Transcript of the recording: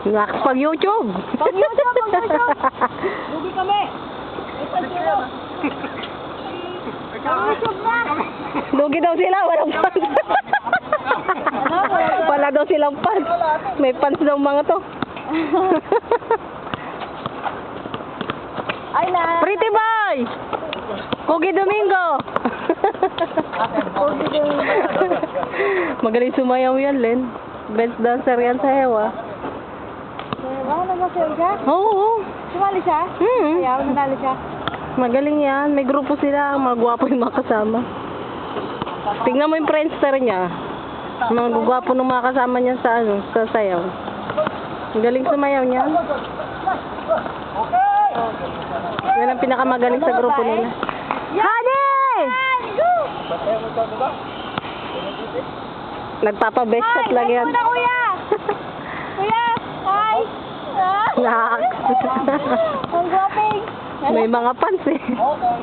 Pag YouTube. Pag YouTube, pag YouTube. Lugi kami. Ito sila. Pag YouTube na. Lugi daw sila, walang pants. Wala daw silang pants. May pants daw mga to. Ay na. Pretty boy! Cookie Domingo! Magaling sumayaw yan, Len. Best dancer yan sa hewa. Baka nag-masayaw siya? Oo. Sumali siya? Ayaw, nanalo siya. Magaling yan. May grupo sila. Mga gwapo yung mga kasama. Tingnan mo yung friendster niya. Mga gwapo ng mga kasama niya sa, sa sayaw. Magaling sumayaw niya. Yan ang pinakamagaling sa grupo nila. Honey! Nagpapa-best shot lang yan. Hi, kuya! Kuya! Hi! Nak. Ang guwaping! May mga pants eh. Okay.